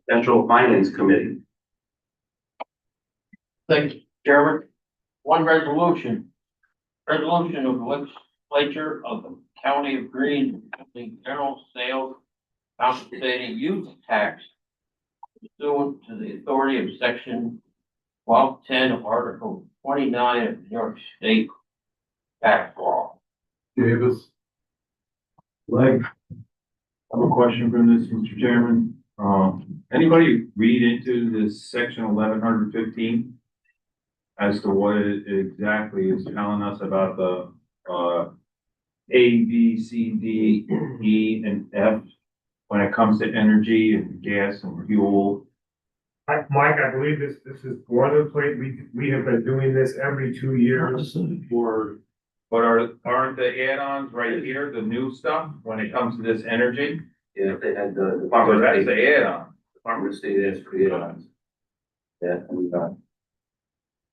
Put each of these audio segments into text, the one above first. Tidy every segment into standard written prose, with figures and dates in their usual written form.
Central Finance Committee. Thanks, Chairman. One resolution. Resolution of the Legislature of the County of Greene, the general sales compensating use tax pursuant to the authority of section 1210 of Article 29 of New York State tax law. Davis. Leg. I have a question from this, Mr. Chairman. Anybody read into this section 1115 as to what it exactly is telling us about the A, B, C, D, E, and F when it comes to energy and gas and fuel? Mike, I believe this is boilerplate. We have been doing this every 2 years for. But aren't the add-ons right here, the new stuff, when it comes to this energy? Yeah, if they had the So Department that's of State, the add-on. Department of State asked for the add-ons. Yeah, and,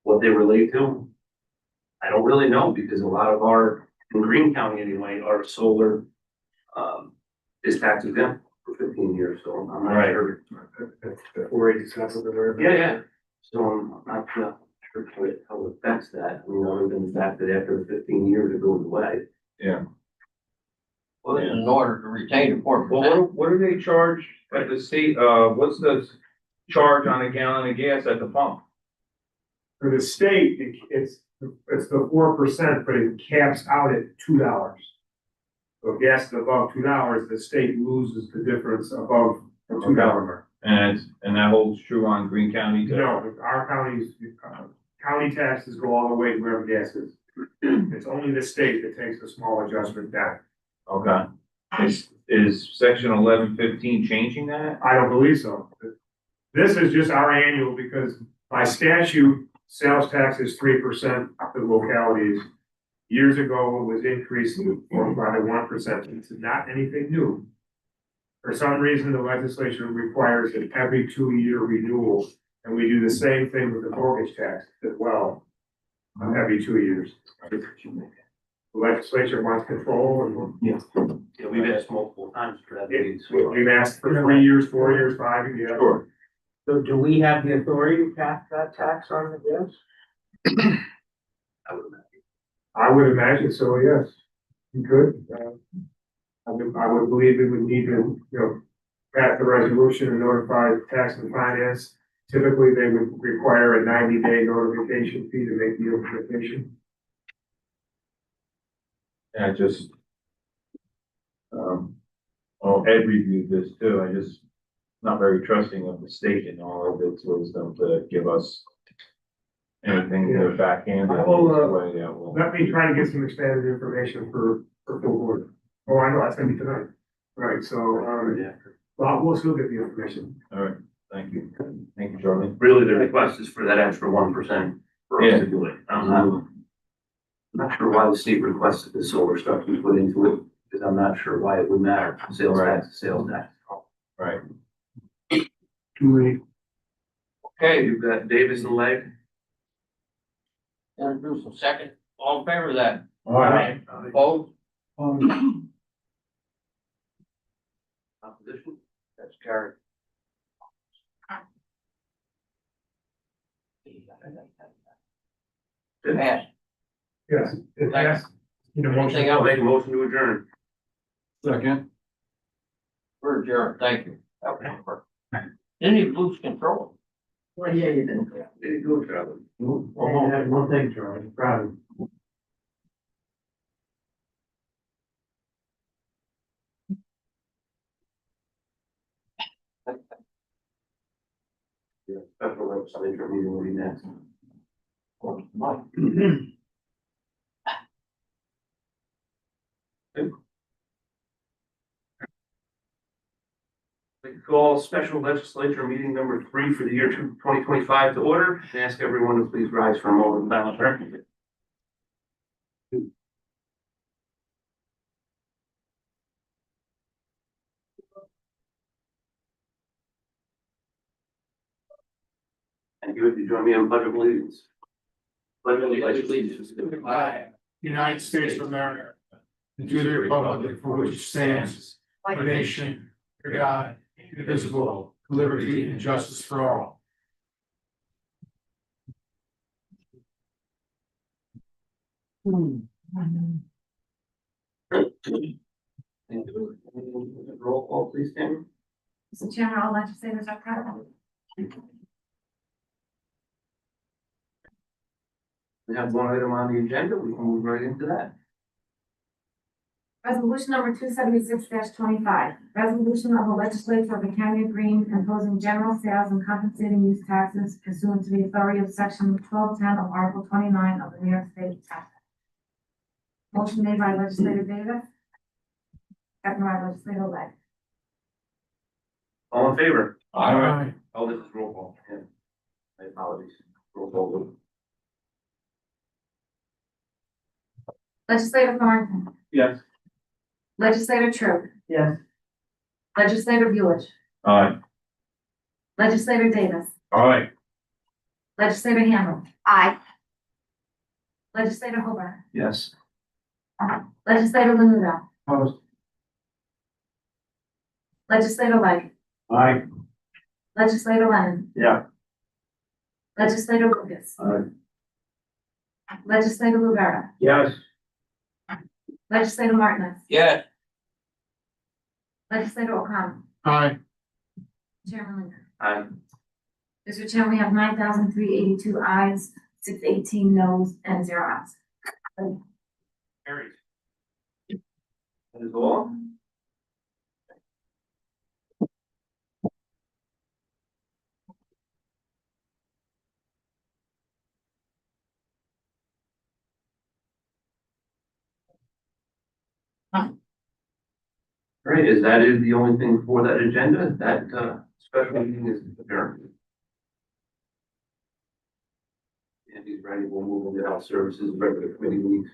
what they relate to, I don't really know, because a lot of our, in Greene County anyway, our solar, is tax exempt for 15 years, so I'm not Right. sure. 487. Yeah. So I'm not sure how it affects that, I mean, other than the fact that after the 15 years it goes away. Yeah. Well, this is in order to retain the 4%. Well, what do they charge at the state, what's the charge on a gallon of gas at the pump? For the state, it's the 4%, but it caps out at $2. So if gas is above $2, the state loses the difference above the $2 mark. And that holds true on Greene County too? No, our county taxes go all the way to wherever gas is. It's only the state that takes a small adjustment down. Okay. Is section 1115 changing that? I don't believe so. This is just our annual because by statute, sales tax is 3% of the localities. Years ago, it was increased by the 1%. It's not anything new. For some reason, the legislature requires an every 2-year renewal, and we do the same thing with the mortgage tax as well, every 2 years. The legislature wants control, and Yeah, we've asked multiple times for that. we've asked for 3 years, 4 years, 5 years. Sure. So do we have the authority to pass that tax on the gas? I would imagine. I would imagine so, yes. You could. I would believe it would need to, pass the resolution and notify tax and finance. Typically, they would require a 90-day notification fee to make the implementation. And I just, Ed reviewed this too. I just not very trusting of the state and all of its wisdom to give us anything to backhand. I will, Way that will. Let me try to get some expanded information for full board. Oh, I know, that's gonna be tonight. Right, so, well, we'll still get the information. All right, thank you. Thank you, Charlie. Really, the request is for that extra 1% for us to do it. I'm not sure why the state requested the solar stuff we put into it, because I'm not sure why it would matter. Sales tax, is sales tax. Right. Too late. Okay, you've got Davis and Leg. Introduce a second. All in favor of that? All right. Opposed? Opposition? That's carried. Passed. Yes, it has. Anything I'll else? make a motion to adjourn. Second. We're adjourned. Thank you. Didn't he lose control? Well, yeah, you did. There you go, Charlie. One thing, Charlie, proud of you. Yeah, special legislature meeting will be next. We call special legislature meeting number 3 for the year 2025 to order, and ask everyone to please rise for a moment of silent prayer. And you, if you join me on pledge of allegiance. Pledge of allegiance to the flag United States of America, and to the republic for which it stands, one nation, under God, indivisible, liberty, and justice for all. Thank you. Roll call, please, Tammy. Mr. Chairman, all legislators are present. We have one item on the agenda, we can move right into that. Resolution number 276-25, resolution of the legislature of the county of Greene imposing general sales and compensating use taxes pursuant to the authority of section 1210 of Article 29 of the New York State Tax Act. Motion made by legislator Davis, second by legislator Lang. All in favor? Aye. Oh, this is roll call, yeah. My apologies. Roll call. Legislator Thornton, Yes. legislator Tru, Yes. legislator Buich, Aye. legislator Davis, Aye. legislator Handle. Aye. Legislator Hobart, Yes. legislator Lanudo, Opposed. legislator Lang, Aye. legislator Lennon, Yeah. legislator Lucas, Aye. legislator Rivera, Yes. legislator Martinez, Yeah, legislator O'Connor, Aye. Chairman Linder. Aye. Mr. Chairman, we have 9,382 ayes, 618 noes, and 0 ayes. Carries. That is all. Right, is that is the only thing for that agenda, that, special meeting is adjourned. And he's ready, we'll move into health services, regular committee meetings.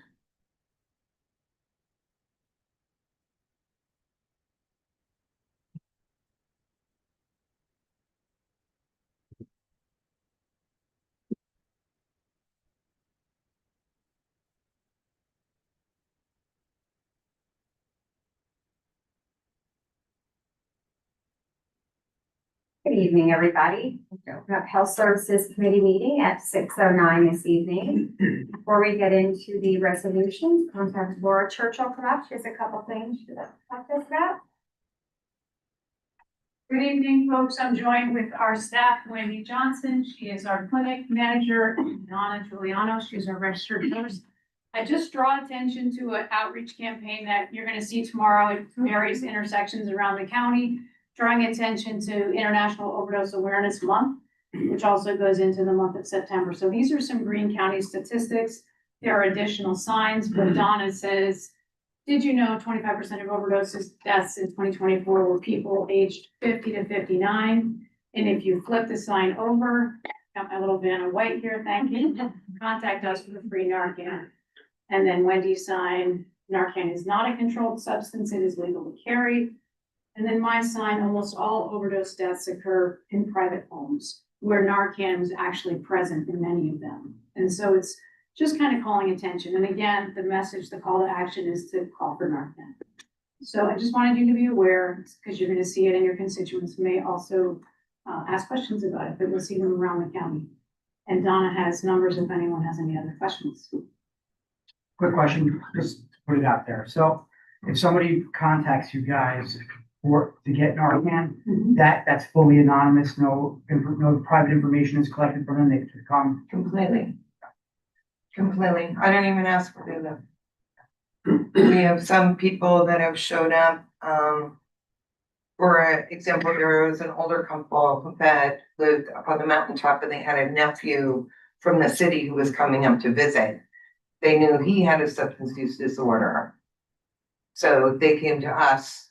Good evening, everybody. We have Health Services Committee meeting at 6:09 this evening. Before we get into the resolutions, contact Laura Churchill come up. She has a couple things to talk to us about. Good evening, folks. I'm joined with our staff, Wendy Johnson. She is our clinic manager, and Donna Giuliano. She's our registered nurse. I just draw attention to an outreach campaign that you're going to see tomorrow at various intersections around the county, drawing attention to International Overdose Awareness Month, which also goes into the month of September. So these are some Greene County statistics. There are additional signs, but Donna says, did you know 25% of overdoses deaths in 2024 were people aged 50 to 59? And if you flip the sign over, got my little Vanna White here, thank you. Contact us for the free Narcan. And then Wendy's sign, Narcan is not a controlled substance, it is legal to carry. And then my sign, almost all overdose deaths occur in private homes where Narcan was actually present in many of them. And so it's just kind of calling attention. And again, the message, the call to action is to call for Narcan. So I just wanted you to be aware, because you're going to see it and your constituents may also ask questions about it, but we'll see them around the county. And Donna has numbers if anyone has any other questions. Quick question, just to put it out there. So if somebody contacts you guys to get Narcan, that's fully anonymous, no private information is collected from them, they can come. Completely. Completely. I don't even ask for them. We have some people that have showed up. For example, there was an older couple that lived up on the mountaintop and they had a nephew from the city who was coming up to visit. They knew he had a substance use disorder. So they came to us.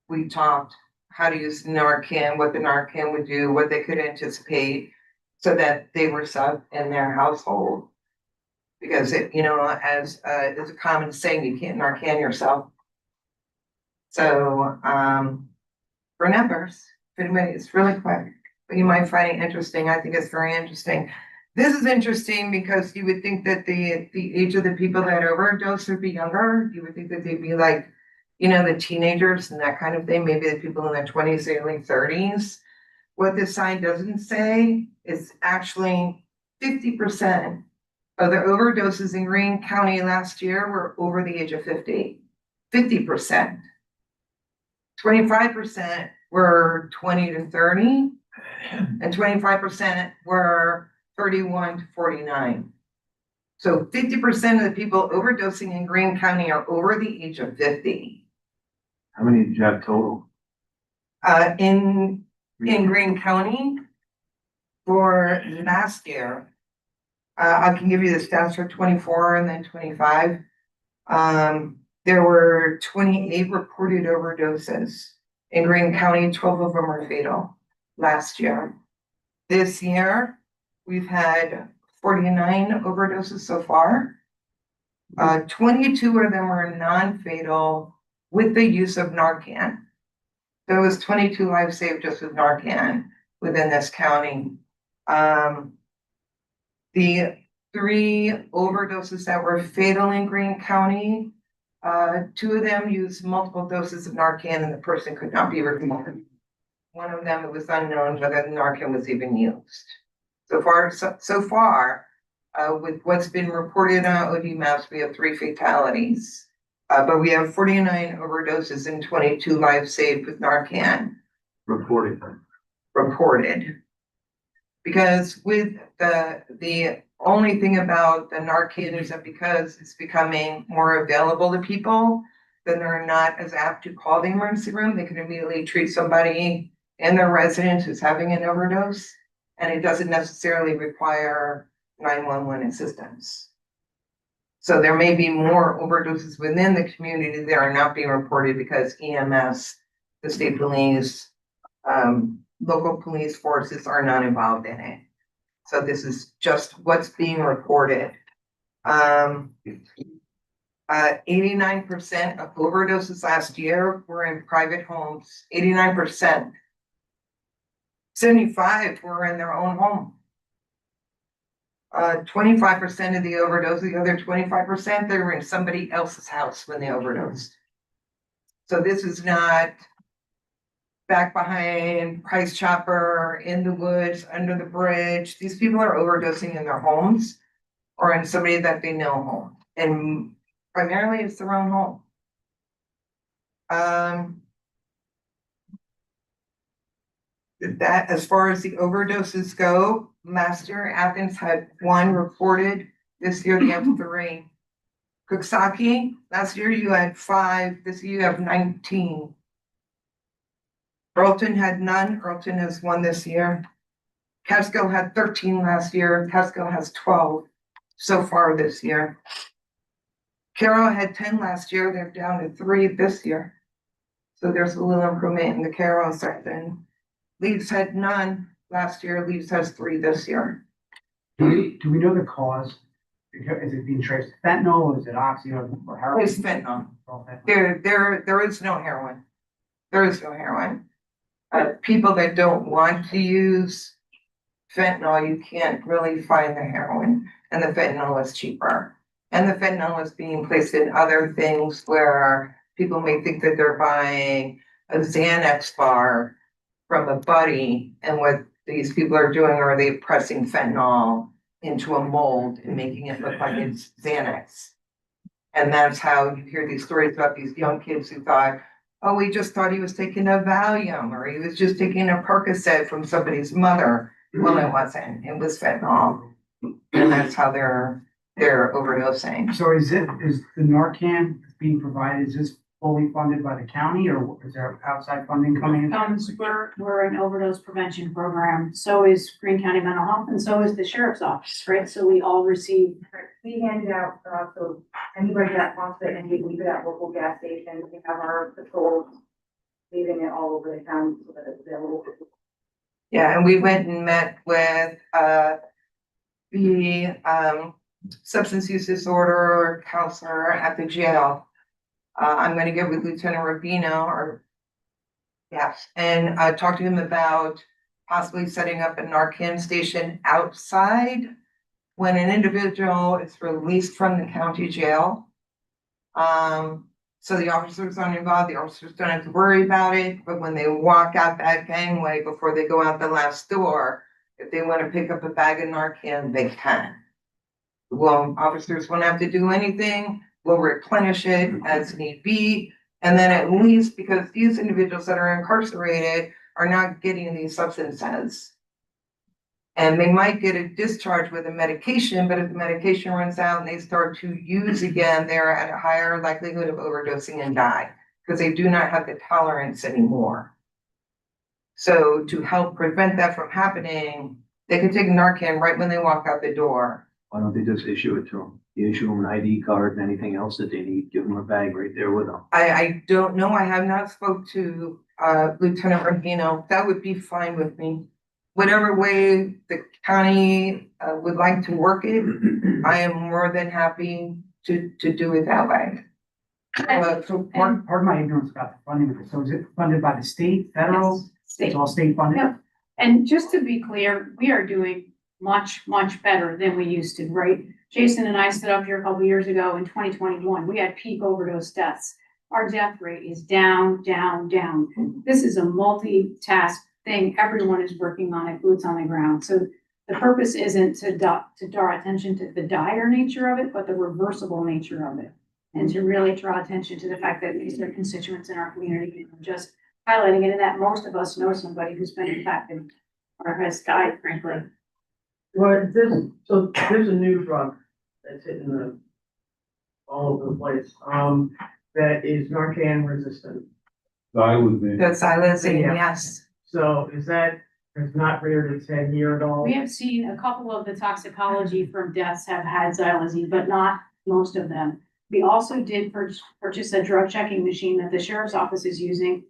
We talked how to use Narcan, what the Narcan would do, what they could anticipate, so that they were safe in their household. Because it, as it's a common saying, you can't Narcan yourself. So, for numbers, if anybody, it's really quick, but you might find it interesting. I think it's very interesting. This is interesting because you would think that the age of the people that overdose would be younger. You would think that they'd be like, the teenagers and that kind of thing, maybe the people in their 20s, early 30s. What this sign doesn't say is actually 50% of the overdoses in Greene County last year were over the age of 50. 50%. 25% were 20 to 30, and 25% were 31 to 49. So 50% of the people overdosing in Greene County are over the age of 50. How many did you have total? In Greene County for last year, I can give you the stats for 24 and then 25. There were 28 reported overdoses in Greene County. 12 of them were fatal last year. This year, we've had 49 overdoses so far. 22 of them were non-fatal with the use of Narcan. There was 22 lives saved just with Narcan within this county. The 3 overdoses that were fatal in Greene County, 2 of them used multiple doses of Narcan and the person could not be removed. One of them, it was unknown whether the Narcan was even used. So far, with what's been reported on OD maps, we have 3 fatalities. But we have 49 overdoses and 22 lives saved with Narcan. Reported. Because with the only thing about the Narcan is that because it's becoming more available to people, then they're not as apt to call the emergency room. They can immediately treat somebody in their residence who's having an overdose, and it doesn't necessarily require 911 assistance. So there may be more overdoses within the community that are not being reported because EMS, the state police, local police forces are not involved in it. So this is just what's being reported. 89% of overdoses last year were in private homes. 89%. 75 were in their own home. 25% of the overdose, the other 25%, they were in somebody else's house when they overdosed. So this is not back behind Price Chopper, in the woods, under the bridge. These people are overdosing in their homes or in somebody that they know home. And primarily it's their own home. That as far as the overdoses go, last year Athens had 1 reported. This year they have 3. Coxsackie, last year you had 5. This year you have 19. Earlton had none. Earlton has 1 this year. Catskill had 13 last year. Catskill has 12 so far this year. Carroll had 10 last year. They're down to 3 this year. So there's a little improvement in the Carroll section. Leeds had none last year. Leeds has 3 this year. Do we know the cause? Is it being traced to fentanyl, or is it oxy or heroin? It's fentanyl. There is no heroin. There is no heroin. People that don't want to use fentanyl, you can't really find the heroin, and the fentanyl is cheaper. And the fentanyl is being placed in other things where people may think that they're buying a Xanax bar from a buddy, and what these people are doing are they pressing fentanyl into a mold and making it look like it's Xanax. And that's how you hear these stories about these young kids who thought, oh, we just thought he was taking a Valium, or he was just taking a Percocet from somebody's mother. Well, it wasn't. It was fentanyl. And that's how they're overdosing. So is the Narcan being provided, is this fully funded by the county, or is there outside funding coming in? We're an overdose prevention program. So is Greene County Mental Health, and so is the sheriff's office, right? So we all receive. We hand it out, so anybody that wants it, and we leave it at local gas stations. We have our patrols leaving it all over the town so that it's available. Yeah, and we went and met with the substance use disorder counselor at the jail. I'm gonna get with Lieutenant Rubino and talk to him about possibly setting up a Narcan station outside when an individual is released from the county jail. So the officers aren't involved, the officers don't have to worry about it, but when they walk out that gangway before they go out the last door, if they wanna pick up a bag of Narcan, they can. Well, officers won't have to do anything, we'll replenish it as need be. And then at least because these individuals that are incarcerated are not getting these substances. And they might get a discharge with a medication, but if the medication runs out and they start to use again, they're at a higher likelihood of overdosing and die. Because they do not have the tolerance anymore. So to help prevent that from happening, they can take Narcan right when they walk out the door. Why don't they just issue it to them? You issue them an ID card and anything else that they need, give them a bag right there with them. I don't know, I have not spoke to Lieutenant Rubino, that would be fine with me. Whatever way the county would like to work it, I am more than happy to do it that way. So pardon my ignorance about the funding of it. So is it funded by the state, federal? Yes, state. It's all state funded? Yep. And just to be clear, we are doing much, much better than we used to, right? Jason and I stood up here a couple years ago in 2021. We had peak overdose deaths. Our death rate is down, down, down. This is a multitask thing. Everyone is working on it, boots on the ground. So the purpose isn't to draw attention to the dire nature of it, but the reversible nature of it. And to really draw attention to the fact that these are constituents in our community, and just highlighting it, and that most of us know somebody who's been impacted or has died, frankly. Well, there's a new drug that's hitting all over the place, that is Narcan resistant. I would be. That's xylazine, Yeah. yes. So has not reared its head here at all? We have seen a couple of the toxicology from deaths have had xylazine, but not most of them. We also did purchase a drug checking machine that the sheriff's office is using.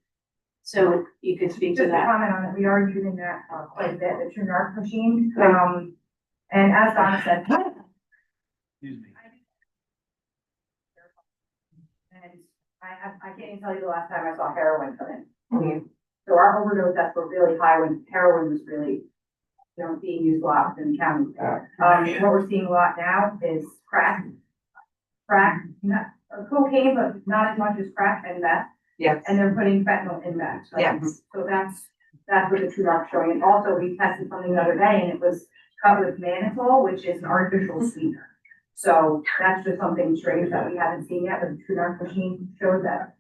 So you could speak to Just to that. comment on it, we are using that quite a bit, the True North machine. And as Donna said. Excuse me. And I can't even tell you the last time I saw heroin come in. So our overdose deaths were really high when heroin was really, being used a lot in the county. What we're seeing a lot now is crack, not cocaine, but not as much as crack and meth. Yes, And they're putting fentanyl in that. yes. So that's what the True Dark showing. And also we tested something the other day and it was cut with mannitol, which is an artificial sweetener. So that's just something strange that we haven't seen yet, but the True Dark machine showed that.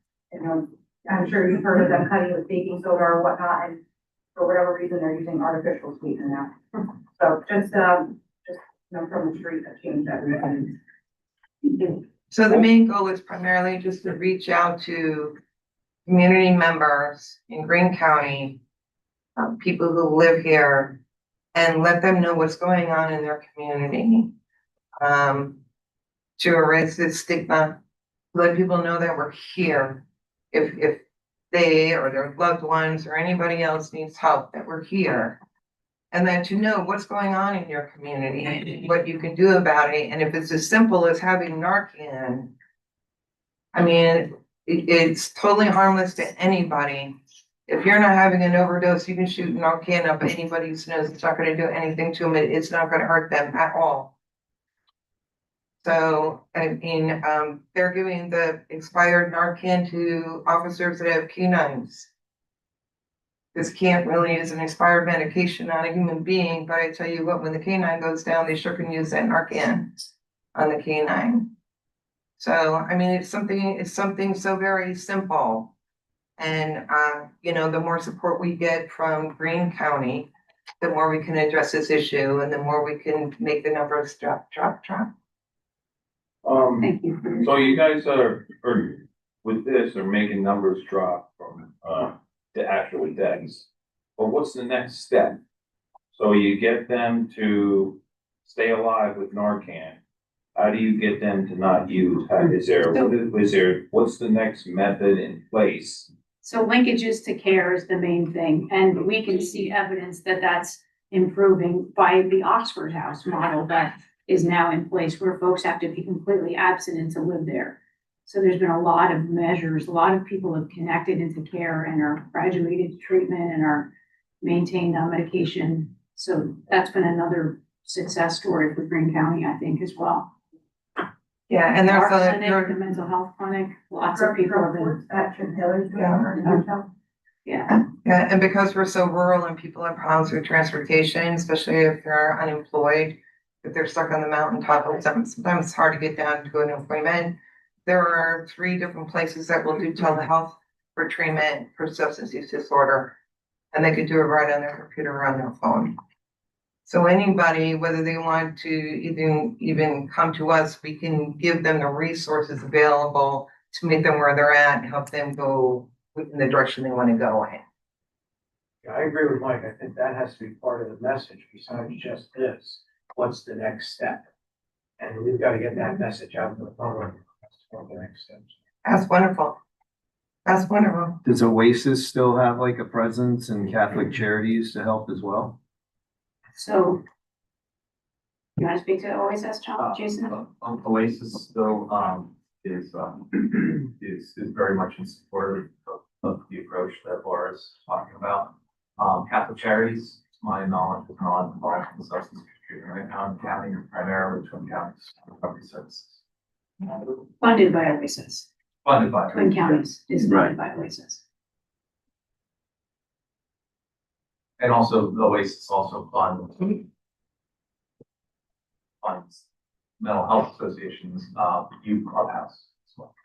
I'm sure you've heard of them cutting with baking soda or whatnot, and for whatever reason, they're using artificial sweetener now. So just from the street, a change that we can. So the main goal is primarily just to reach out to community members in Greene County, people who live here, and let them know what's going on in their community. To erase this stigma, let people know that we're here. If they or their loved ones or anybody else needs help, that we're here. And then to know what's going on in your community, what you can do about it, and if it's as simple as having Narcan, I mean, it's totally harmless to anybody. If you're not having an overdose, you can shoot Narcan up anybody's nose. It's not gonna do anything to them. It's not gonna hurt them at all. So, I mean, they're giving the expired Narcan to officers that have canines. This can't really use an expired medication on a human being, but I tell you what, when the canine goes down, they sure can use that Narcan on the canine. So, I mean, it's something so very simple. And, the more support we get from Greene County, the more we can address this issue and the more we can make the numbers drop. Thank you. So you guys are with this, are making numbers drop from, the actual deaths. But what's the next step? So you get them to stay alive with Narcan. How do you get them to not use? What's the next method in place? So linkages to care is the main thing, and we can see evidence that that's improving by the Oxford House model that is now in place, where folks have to be completely abstinent to live there. So there's been a lot of measures, a lot of people have connected into care and are graduated to treatment and are maintained on medication. So that's been another success story for Greene County, I think, as well. Yeah, and there's Our a, clinic, the mental health clinic, lots of people have been. Yeah, yeah, and because we're so rural and people have problems with transportation, especially if they're unemployed, if they're stuck on the mountaintop, sometimes it's hard to get down to an appointment. There are 3 different places that will do telehealth for treatment for substance use disorder. And they could do it right on their computer or on their phone. So anybody, whether they want to even come to us, we can give them the resources available to meet them where they're at and help them go in the direction they want to go in. Yeah, I agree with Mike. I think that has to be part of the message besides just this. What's the next step? And we've got to get that message out to the public. That's what the next steps. That's wonderful. That's wonderful. Does Oasis still have like a presence in Catholic Charities to help as well? so. You wanna speak to Oasis, Jason? Oasis still, is very much in support of the approach that Laura's talking about. Catholic Charities, to my knowledge, is not involved in substance abuse treatment right now in the county, primarily Twin Counties Recovery Services. Funded by Oasis, Funded by. Twin Counties is funded by Oasis. And also, the Oasis also funds mental health associations, youth clubhouse as well.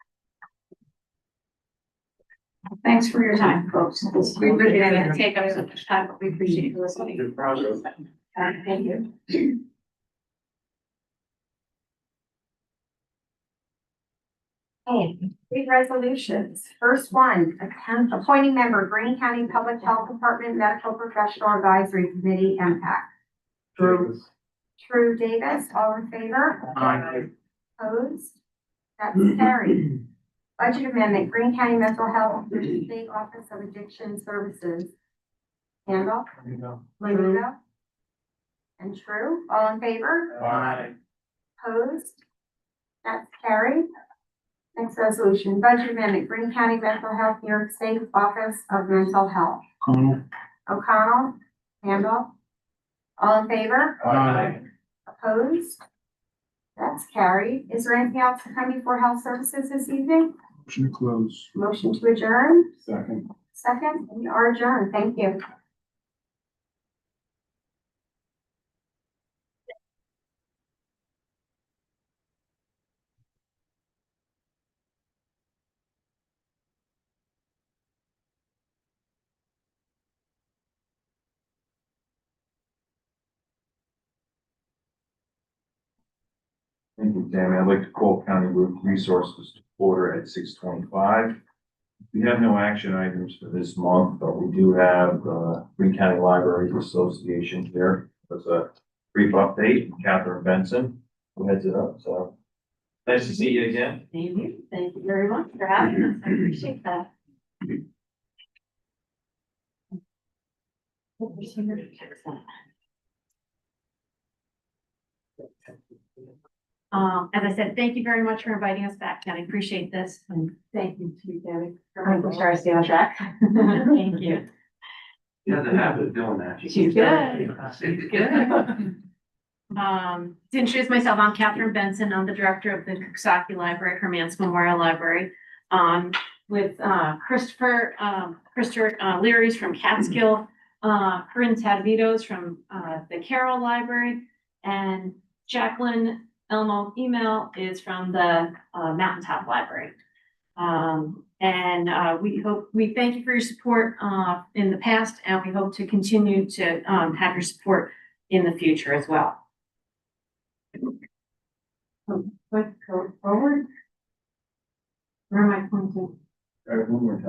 Thanks for your time, folks. We really didn't take up so much time, but we appreciate you listening. Thank you. Okay, 3 resolutions. First one, appointing member, Greene County Public Health Department Medical Professional Advisory Committee, MPAC. Drew Davis, all in favor? Aye. Opposed? That's carried. Budget amendment, Greene County Mental Health State Office of Addiction Services. Handle, Lenito, and True, all in favor? Aye. Opposed? That's carried. Next resolution, budget amendment, Greene County Mental Health, New York State Office of Mental Health. O'Connell, Handle, all in favor? Aye. Opposed? That's carried. Is there anything else to come before Health Services this evening? Motion to close. Motion to adjourn? Second. Second, we are adjourned. Thank you. Thank you, Tammy. I'd like to call County Resources to order at 6:25. We have no action items for this month, but we do have Greene County Libraries Association here. That's a brief update. Catherine Benson, who heads it up. So nice to see you again. Thank you. Thank you very much for having us. I appreciate that. As I said, thank you very much for inviting us back, Ken. I appreciate this, and thank you to you, Debbie, for making sure I stay on track. Thank you. She has a habit of doing that. She's good. She's good. To introduce myself, I'm Catherine Benson. I'm the director of the Coxsackie Library, Hermance Memorial Library. With Christopher Leary's from Catskill, Corinne Tadvitos from the Carroll Library, and Jacqueline Elmo email is from the Mountaintop Library. We thank you for your support in the past, and we hope to continue to have your support in the future as well. Quick, go forward. Where am I pointing? All right, one more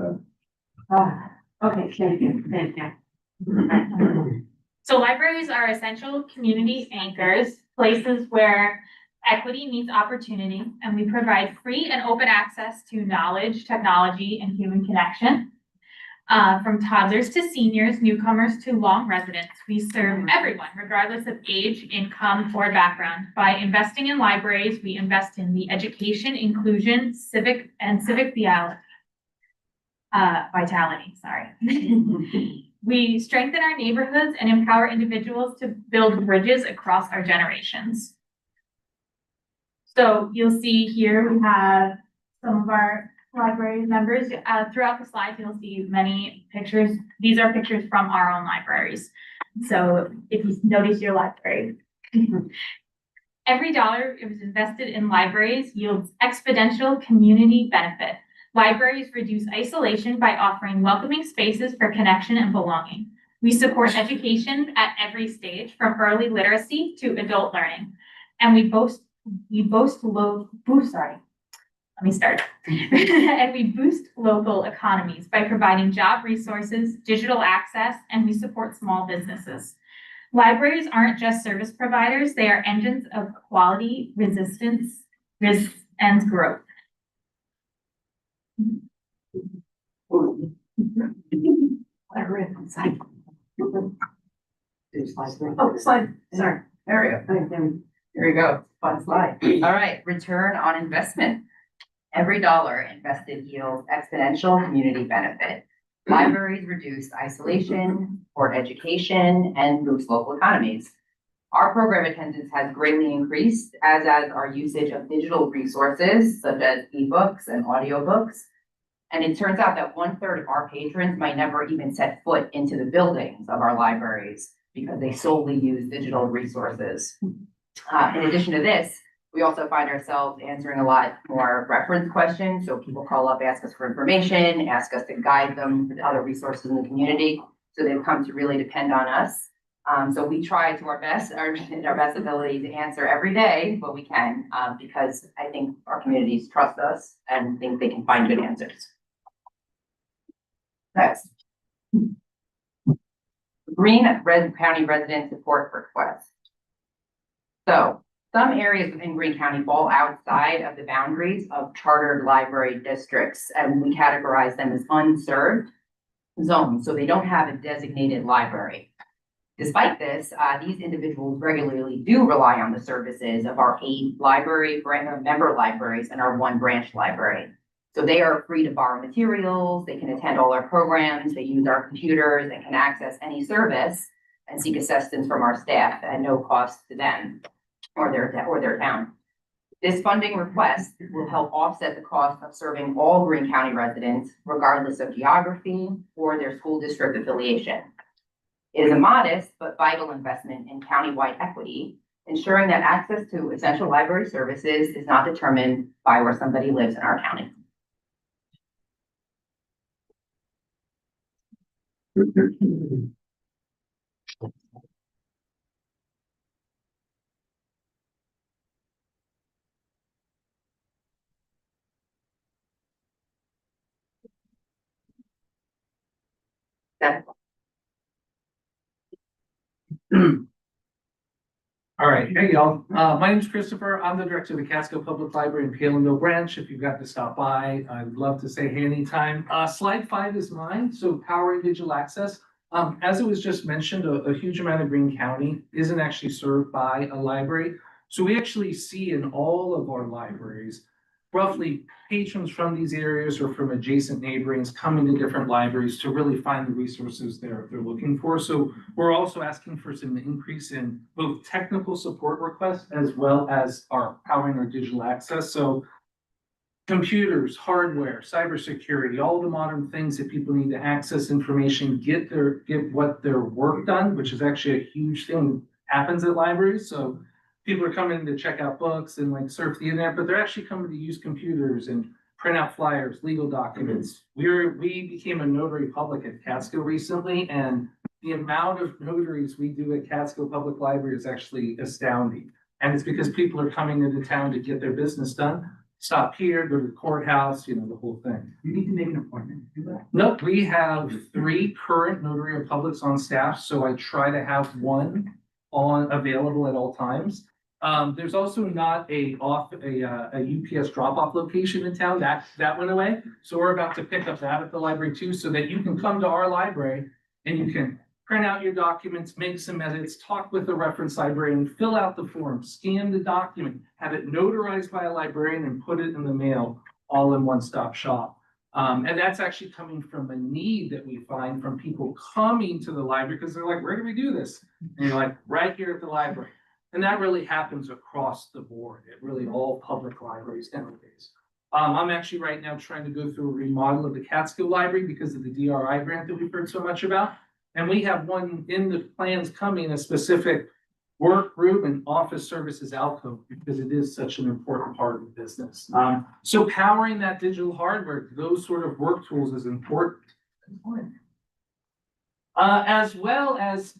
time. Okay, thank you, thank you. So libraries are essential community anchors, places where equity meets opportunity, and we provide free and open access to knowledge, technology, and human connection. From toddlers to seniors, newcomers to long residents, we serve everyone, regardless of age, income, or background. By investing in libraries, we invest in the education, inclusion, civic vitality, sorry. We strengthen our neighborhoods and empower individuals to build bridges across our generations. So you'll see here, we have some of our library members. Throughout the slides, you'll see many pictures. These are pictures from our own libraries. So if you notice your library, every dollar it was invested in libraries yields exponential community benefit. Libraries reduce isolation by offering welcoming spaces for connection and belonging. We support education at every stage, from early literacy to adult learning. And we boost local economies by providing job resources, digital access, and we support small businesses. Libraries aren't just service providers, they are engines of quality, resistance, and growth. Oh, slide, sorry, there we go. There we go, fun slide. All right, return on investment. Every dollar invested yields exponential community benefit. Libraries reduce isolation, support education, and boost local economies. Our program attendance has greatly increased, as has our usage of digital resources such as ebooks and audiobooks. And it turns out that 1/3 of our patrons might never even set foot into the buildings of our libraries because they solely use digital resources. In addition to this, we also find ourselves answering a lot more reference questions. So people call up, ask us for information, ask us to guide them to other resources in the community. So they've come to really depend on us. So we try to our best ability to answer every day what we can, because I think our communities trust us and think they can find good answers. Next. Greene County resident support request. So some areas within Greene County fall outside of the boundaries of chartered library districts, and we categorize them as unserved zones, so they don't have a designated library. Despite this, these individuals regularly do rely on the services of our 8 member libraries and our 1 branch library. So they are free to borrow materials, they can attend all our programs, they use our computers, and can access any service and seek assistance from our staff at no cost to them or their town. This funding request will help offset the cost of serving all Greene County residents, regardless of geography or their school district affiliation. It is a modest but vital investment in countywide equity, ensuring that access to essential library services is not determined by where somebody lives in our county. All right, hey y'all. My name is Christopher. I'm the director of the Casco Public Library in Palinville Branch. If you've got to stop by, I'd love to say hey anytime. Slide 5 is mine, so powering digital access. As it was just mentioned, a huge amount of Greene County isn't actually served by a library. So we actually see in all of our libraries, roughly patrons from these areas or from adjacent neighborings coming to different libraries to really find the resources they're looking for. So we're also asking for some increase in both technical support requests as well as our powering our digital access. So computers, hardware, cybersecurity, all the modern things that people need to access information, get what their work done, which is actually a huge thing that happens at libraries. So people are coming to check out books and like surf the internet, but they're actually coming to use computers and print out flyers, legal documents. We became a notary public at Catskill recently, and the amount of notaries we do at Catskill Public Library is actually astounding. And it's because people are coming into town to get their business done. Stop here, go to the courthouse, the whole thing. You need to make an appointment to do that. Nope, we have 3 current notary publics on staff, so I try to have one available at all times. There's also not a UPS drop-off location in town. That went away. So we're about to pick up that at the library too, so that you can come to our library and you can print out your documents, make some edits, talk with the reference librarian, fill out the form, scan the document, have it notarized by a librarian, and put it in the mail, all in one-stop shop. And that's actually coming from a need that we find from people coming to the library because they're like, where do we do this? And you're like, right here at the library. And that really happens across the board, at really all public libraries nowadays. I'm actually right now trying to go through a remodel of the Catskill Library because of the DRI grant that we've heard so much about. And we have one in the plans coming, a specific workgroup and office services alcove, because it is such an important part of the business. So powering that digital hardware, those sort of work tools is important. As well as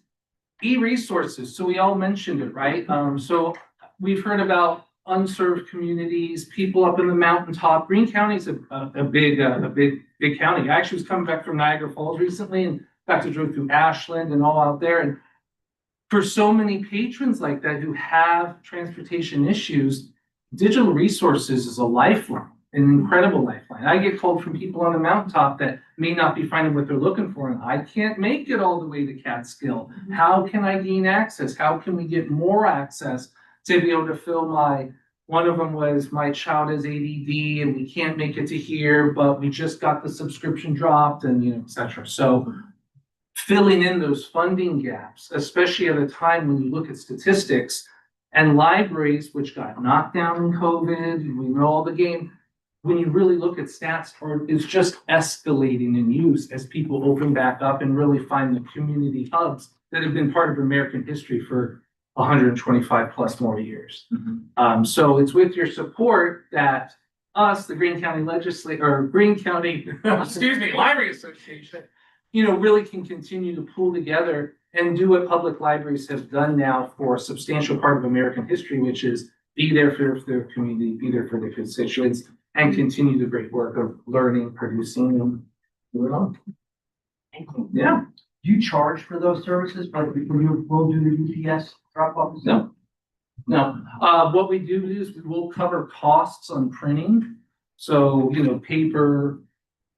e-resources. So we all mentioned it, right? So we've heard about unserved communities, people up in the mountaintop. Greene County is a big county. I actually was coming back from Niagara Falls recently and got to drive through Ashland and all out there. And for so many patrons like that who have transportation issues, digital resources is a lifeline, an incredible lifeline. I get called from people on the mountaintop that may not be finding what they're looking for, and I can't make it all the way to Catskill. How can I gain access? How can we get more access to be able to fill one of them was my child has ADD and we can't make it to here, but we just got the subscription dropped and, et cetera. So filling in those funding gaps, especially at a time when you look at statistics and libraries, which got knocked down in COVID, we know all the game. When you really look at stats, it's just escalating in use as people open back up and really find the community hubs that have been part of American history for 125 plus more years. So it's with your support that us, the Greene County Legislature, or Greene County, Library Association, really can continue to pull together and do what public libraries have done now for a substantial part of American history, which is be there for their community, be there for their constituents, and continue the great work of learning, producing, and moving on. Yeah. Do you charge for those services, like when you will do the UPS drop-offs? No. What we do is we will cover costs on printing. So, paper,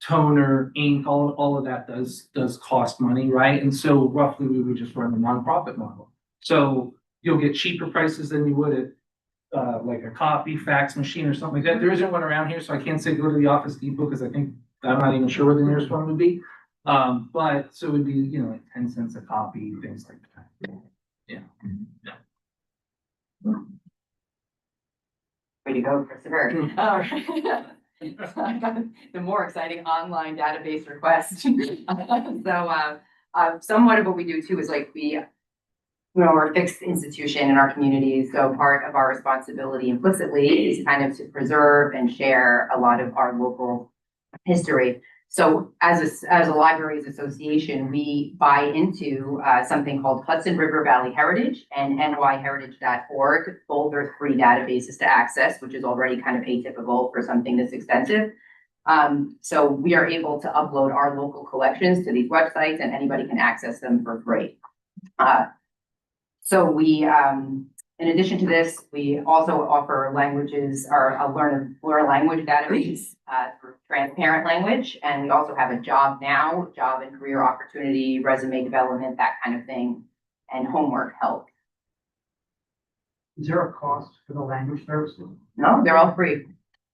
toner, ink, all of that does cost money, right? And so roughly we would just run a nonprofit model. So you'll get cheaper prices than you would at like a copy, fax machine or something like that. There isn't one around here, so I can't say go to the Office Depot because I'm not even sure where the nearest one would be. But so it would be, like 10 cents a copy, things like that. Yeah. Way to go, Christopher. All right. The more exciting online database request. So, somewhat of what we do too is like we're a fixed institution in our community. So part of our responsibility implicitly is kind of to preserve and share a lot of our local history. So as a libraries association, we buy into something called Hudson River Valley Heritage and nyheritage.org. Both are free databases to access, which is already kind of atypical for something this extensive. So we are able to upload our local collections to these websites and anybody can access them for free. So we, in addition to this, we also offer languages or a learn a language database for transparent language. And we also have a job and career opportunity, resume development, that kind of thing, and homework help. Is there a cost for the language services? No, they're all free.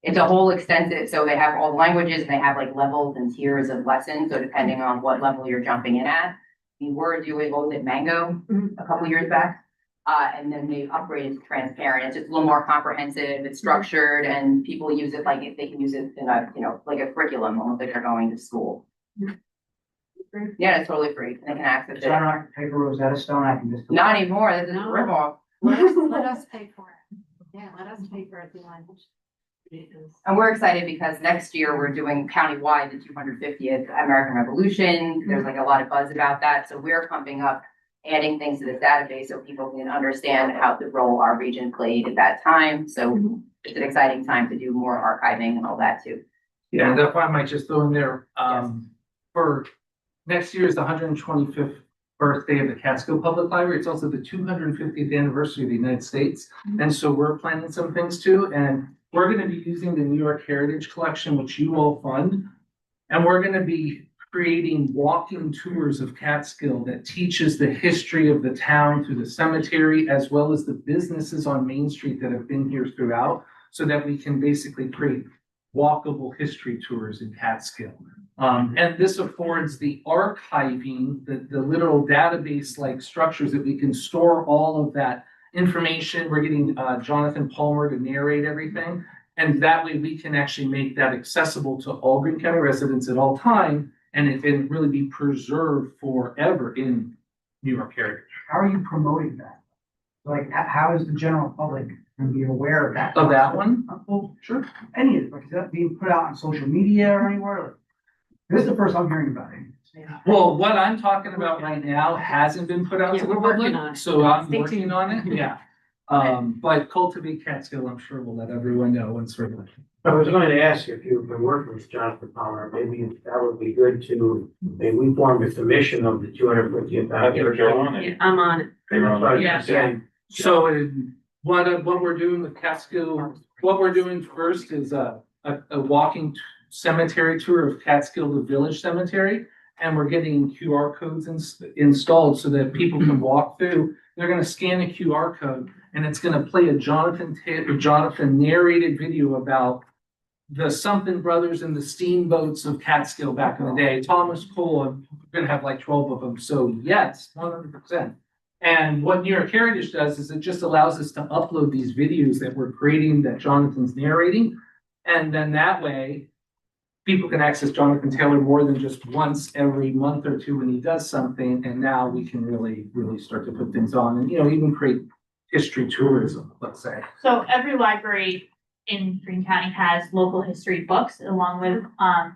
It's a whole extensive, so they have all the languages and they have like levels and tiers of lessons. So depending on what level you're jumping in at, we were doing what was it, Mango a couple years back. And then they upgraded to transparent. It's just a little more comprehensive, it's structured, and people use it like they can use it in a, like a curriculum, almost like they're going to school. Yeah, it's totally free. They can access So I it. don't have to pay for Rosetta Stone, I can just. Not anymore, this is a No. ripoff. Let us pay for it. Yeah, let us pay for it, the language. And we're excited because next year we're doing countywide the 250th American Revolution. There's like a lot of buzz about that. So we're pumping up, adding things to this database so people can understand how the role our region played at that time. So it's an exciting time to do more archiving and all that too. Yeah, and that's why I might just throw in there, for next year is the 125th birthday of the Catskill Public Library. It's also the 250th anniversary of the United States. And so we're planning some things too. And we're going to be using the New York Heritage Collection, which you all fund. And we're going to be creating walking tours of Catskill that teaches the history of the town through the cemetery, as well as the businesses on Main Street that have been here throughout, so that we can basically create walkable history tours in Catskill. And this affords the archiving, the literal database-like structures that we can store all of that information. We're getting Jonathan Palmer to narrate everything. And that way we can actually make that accessible to all Greene County residents at all time. And it can really be preserved forever in New York Heritage. How are you promoting that? Like, how is the general public gonna be aware of that? Of that one? Well, sure, any of it, like, is that being put out on social media or anywhere? Like, this is the first I'm hearing about it. Well, what I'm talking about right now hasn't been put out Yeah, to the we're working public, on it. so I'm Stay working tuned. on it, yeah. But Cultivate Catskill, I'm sure will let everyone know once we're done. I was going to ask if you've been working with Jonathan Palmer, maybe that would be good to, maybe we form a commission of the 250th. I'm on it. Yeah. So what we're doing with Catskill, what we're doing first is a walking cemetery tour of Catskill, the village cemetery. And we're getting QR codes installed so that people can walk through. They're gonna scan a QR code and it's gonna play a Jonathan narrated video about the Something Brothers and the steamboats of Catskill back in the day. Thomas Cole, I'm gonna have like 12 of them. So yes, 100%. And what New York Heritage does is it just allows us to upload these videos that we're creating that Jonathan's narrating. And then that way, people can access Jonathan Taylor more than just once every month or two when he does something. And now we can really start to put things on and, even create history tourism, let's say. So every library in Greene County has local history books along with,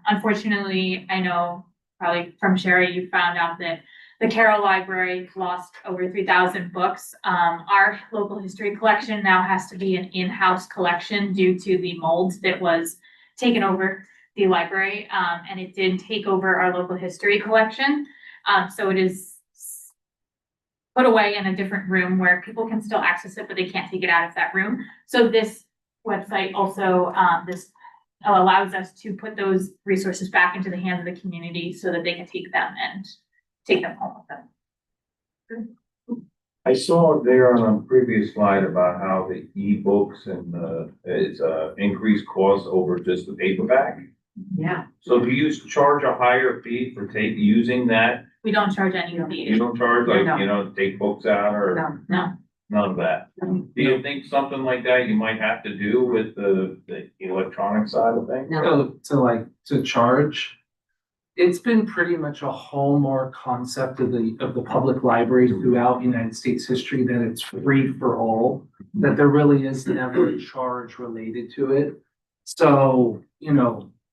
unfortunately, I know probably from Sherry, you found out that the Carroll Library lost over 3,000 books. Our local history collection now has to be an in-house collection due to the mold that was taken over the library, and it did take over our local history collection. So it is put away in a different room where people can still access it, but they can't take it out of that room. So this website also, this allows us to put those resources back into the hands of the community so that they can take them and take them home with them. I saw there on a previous slide about how the ebooks and it's increased cost over just the paperback. Yeah. So do you charge a higher fee for using that? We don't charge any You fee. don't charge like, No. take books out or No. none of that? Do you think something like that you might have to do with the electronic side of things? To charge, it's been pretty much a hallmark concept of the public libraries throughout United States history that it's free for all, that there really is never a charge related to it. So,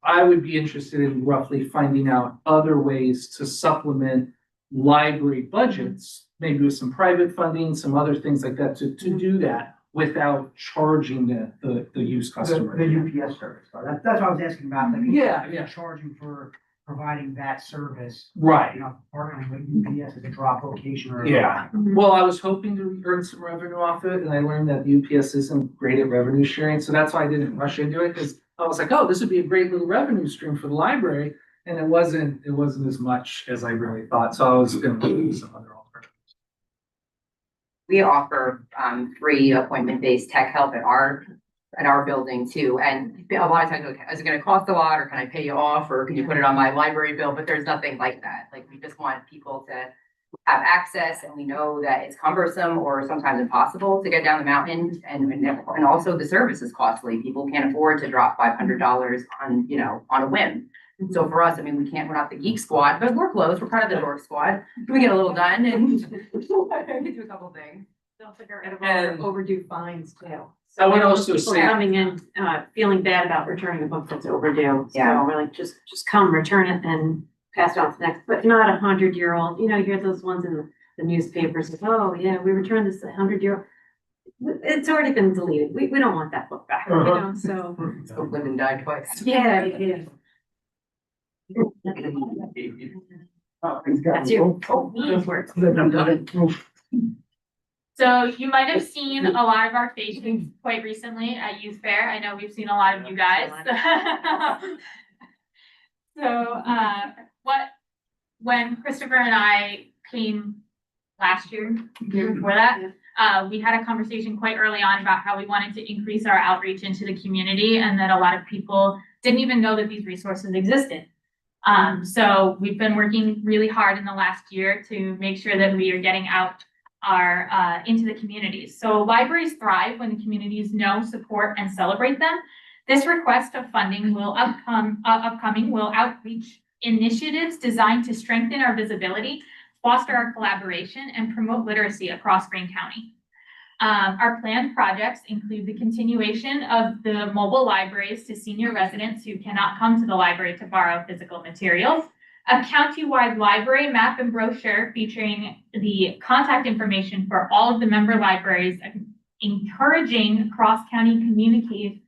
I would be interested in roughly finding out other ways to supplement library budgets, maybe with some private funding, some other things like that, to do that without charging the use customer. The UPS service, that's what I was asking about, like. Yeah. Charging for providing that service. Right. Partnering with UPS as a drop location or. Yeah, well, I was hoping to earn some revenue off it, and I learned that UPS isn't great at revenue sharing, so that's why I didn't rush into it, because I was like, oh, this would be a great little revenue stream for the library, and it wasn't as much as I really thought, so I was gonna do some other alternatives. We offer free appointment-based tech help at our building too. And a lot of times, okay, is it gonna cost a lot, or can I pay you off, or can you put it on my library bill? But there's nothing like that. Like, we just want people to have access, and we know that it's cumbersome or sometimes impossible to get down the mountain. And also the service is costly. People can't afford to drop $500 on a whim. So for us, we're not the geek squad, but we're close. We're kind of the dork squad. We get a little done and do a couple things. And overdue fines too. I would also People say- coming in, feeling bad about returning a book that's overdue. Yeah. So we're like, just come, return it and pass it on to the next, but not 100-year-old, you hear those ones in the newspapers, oh yeah, we returned this 100-year-old. It's already been deleted. We don't want that book back, so. So lived and died twice. Yeah. That's you. Those words. So you might have seen a lot of our faces quite recently at Youth Fair. I know we've seen a lot of you guys. So, when Christopher and I came last year before that, we had a conversation quite early on about how we wanted to increase our outreach into the community, and that a lot of people didn't even know that these resources existed. So we've been working really hard in the last year to make sure that we are getting out into the communities. So libraries thrive when the communities know, support, and celebrate them. This request of funding upcoming will outreach initiatives designed to strengthen our visibility, foster our collaboration, and promote literacy across Greene County. Our planned projects include the continuation of the mobile libraries to senior residents who cannot come to the library to borrow physical materials, a county-wide library map and brochure featuring the contact information for all of the member libraries, encouraging cross-community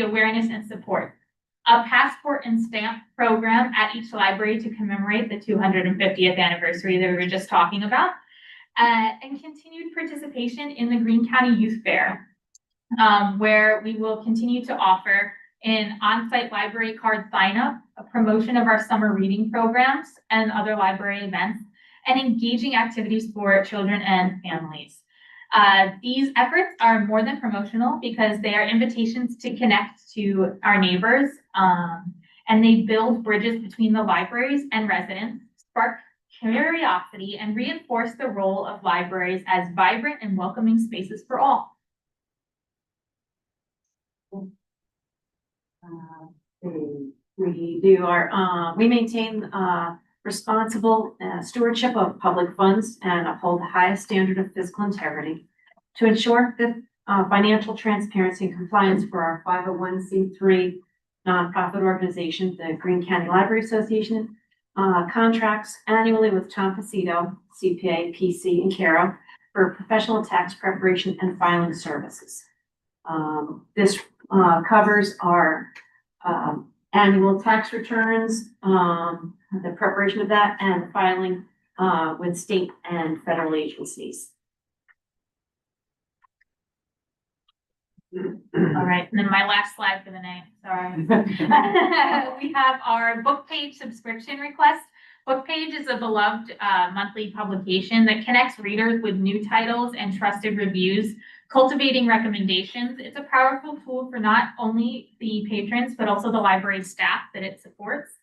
awareness and support. A passport and stamp program at each library to commemorate the 250th anniversary that we were just talking about, and continued participation in the Greene County Youth Fair, where we will continue to offer an on-site library card sign-up, a promotion of our summer reading programs and other library events, and engaging activities for children and families. These efforts are more than promotional because they are invitations to connect to our neighbors, and they build bridges between the libraries and residents, spark curiosity, and reinforce the role of libraries as vibrant and welcoming spaces for all. We maintain responsible stewardship of public funds and uphold the highest standard of fiscal integrity to ensure that financial transparency and compliance for our 501c3 nonprofit organization, the Greene County Library Association, contracts annually with Tom Casito, CPA, PC, and CARO for professional tax preparation and filing services. This covers our annual tax returns, the preparation of that, and filing with state and federal agencies. All right, and then my last slide for the night, sorry. We have our book page subscription request. Book Page is a beloved monthly publication that connects readers with new titles and trusted reviews, cultivating recommendations. It's a powerful tool for not only the patrons, but also the library staff that it supports.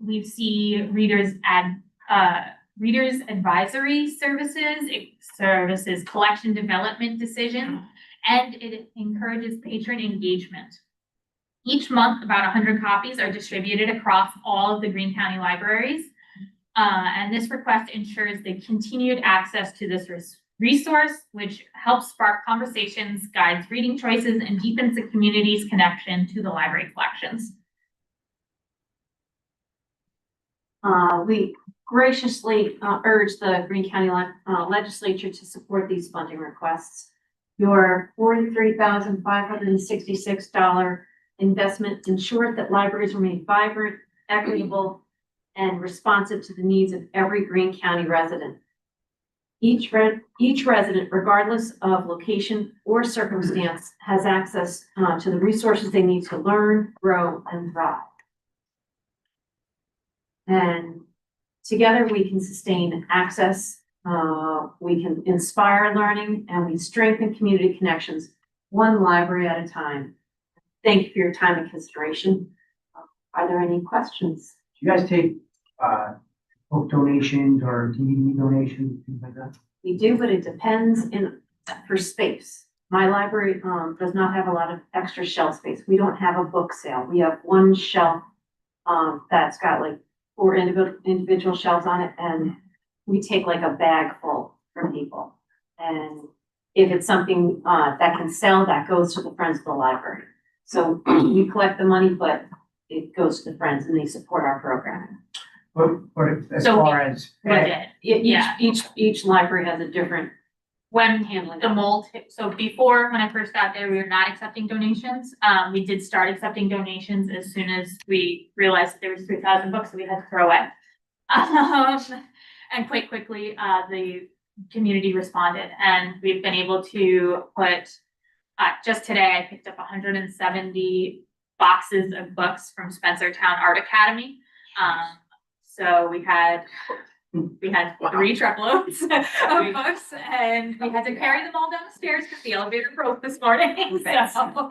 We see readers advisory services, it services collection development decisions, and it encourages patron engagement. Each month, about 100 copies are distributed across all of the Greene County libraries. And this request ensures the continued access to this resource, which helps spark conversations, guides reading choices, and deepens the community's connection to the library collections. We graciously urge the Greene County Legislature to support these funding requests. Your $43,566 investment ensures that libraries remain vibrant, equitable, and responsive to the needs of every Greene County resident. Each resident, regardless of location or circumstance, has access to the resources they need to learn, grow, and thrive. And together we can sustain access, we can inspire learning, and we strengthen community connections, one library at a time. Thank you for your time and consideration. Are there any questions? Do you guys take book donations or DVD donations, things like that? We do, but it depends for space. My library does not have a lot of extra shelf space. We don't have a book sale. We have one shelf that's got like 4 individual shelves on it, and we take like a bag full from people. And if it's something that can sell, that goes to the Friends of the Library. So we collect the money, but it goes to the Friends and they support our programming. But as So far as. Each library has a different When handling. the mold, so before, when I first got there, we were not accepting donations. We did start accepting donations as soon as we realized that there was 3,000 books that we had to throw away. And quite quickly, the community responded, and we've been able to put, just today, I picked up 170 boxes of books from Spencertown Art Academy. So we had 3 truckloads of books, and we had to carry them all down the stairs because the elevator broke this morning. So,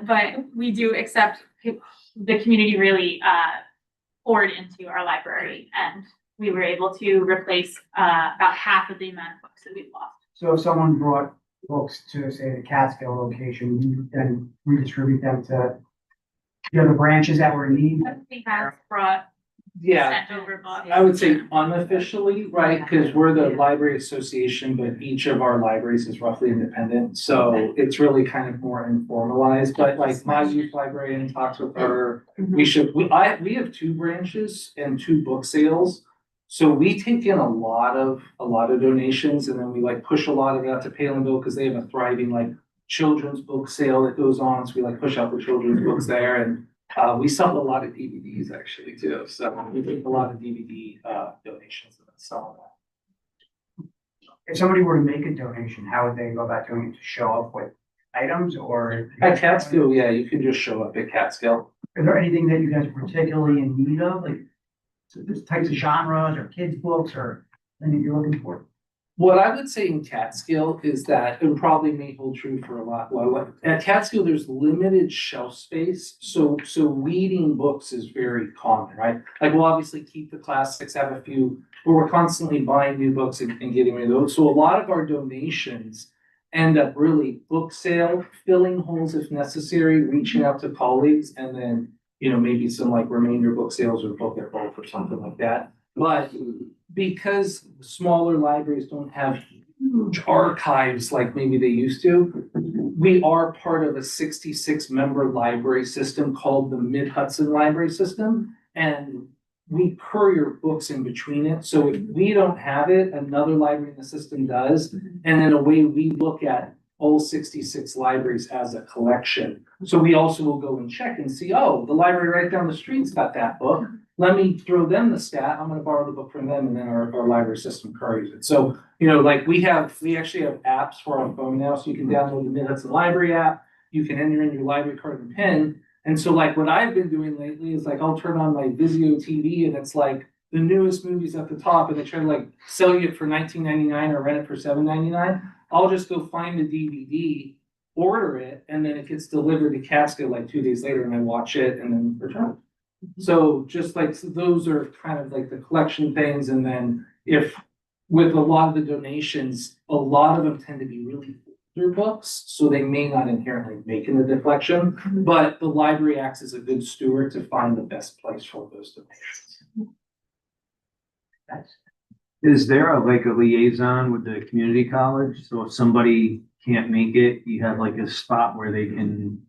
but we do accept, the community really poured into our library, and we were able to replace about half of the amount of books that we lost. So if someone brought books to, say, the Catskill location, you then redistribute them to the other branches that were in need? We have brought, Yeah, sent over books. I would say unofficially, right, because we're the library association, but each of our libraries is roughly independent, so it's really kind of more informalized, but like my youth librarian talks with her. We have two branches and two book sales, so we take in a lot of donations, and then we like push a lot of it out to Palinville, because they have a thriving like children's book sale that goes on, so we like push out the children's books there, and we sell a lot of DVDs actually too, so we take a lot of DVD donations and sell that. If somebody were to make a donation, how would they go about doing it? To show up with items, or? At Catskill, yeah, you can just show up at Catskill. Is there anything that you guys are particularly in need of, like this types of genres or kids' books or anything you're looking for? What I would say in Catskill is that, and probably may hold true for a lot, well, at Catskill, there's limited shelf space, so reading books is very common, right? Like we'll obviously keep the classics, have a few, but we're constantly buying new books and getting rid of those. So a lot of our donations end up really book sale, filling holes if necessary, reaching out to colleagues, and then, you know, maybe some like remainder book sales or book at bulk or something like that. But because smaller libraries don't have huge archives like maybe they used to, we are part of a 66-member library system called the Mid-Hudson Library System, and we courier books in between it. So if we don't have it, another library in the system does, and in a way we look at all 66 libraries as a collection. So we also will go and check and see, oh, the library right down the street's got that book. Let me throw them the stat. I'm gonna borrow the book from them, and then our library system couriers it. So, you know, like we actually have apps for our phone now, so you can download the Mid-Hudson Library app. You can enter in your library card and PIN. And so like what I've been doing lately is like, I'll turn on my Vizio TV and it's like the newest movies at the top, and they try to like sell you it for $19.99 or rent it for $7.99. I'll just go find the DVD, order it, and then it gets delivered to Catskill like 2 days later, and I watch it and then return it. So just like, so those are kind of like the collection things. And then if with a lot of the donations, a lot of them tend to be really older books, so they may not inherently make in the deflection, but the library acts as a good steward to find the best place for those donations. Is there a liaison with the community college? So if somebody can't make it, you have like a spot where they can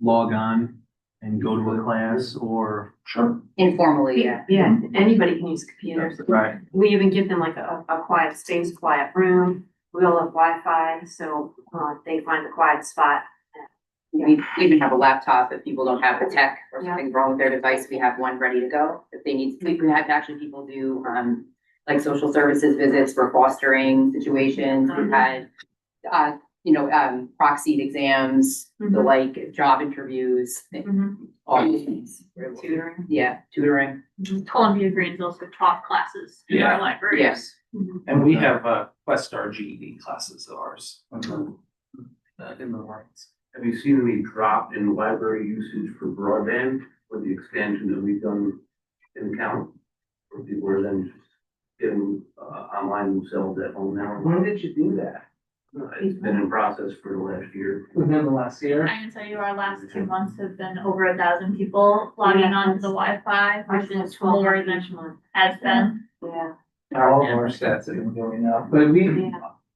log on and go to a class, or? Sure. Informally, yeah. Yeah, anybody can use computers. Right. We even give them like a quiet space, quiet room. We all have Wi-Fi, so they find the quiet spot. We even have a laptop if people don't have the tech or something wrong with their device. We have one ready to go. If they need, we have actually people do like social services visits for fostering situations. We've had proxied exams, the like job interviews, all these things. Tutoring. Yeah, tutoring. Columbia Greene's also taught classes in our library. Yes. And we have Questar GED classes of ours in the mornings. Have you seen any drop in library usage for broadband with the expansion that we've done in the county? Where people are then just getting online themselves at home now? When did you do that? It's been in process for the last year. Within the last year? I can tell you our last 2 months have been over 1,000 people logging onto the Wi-Fi, which is more than has been. Yeah. All of our stats have been going up, but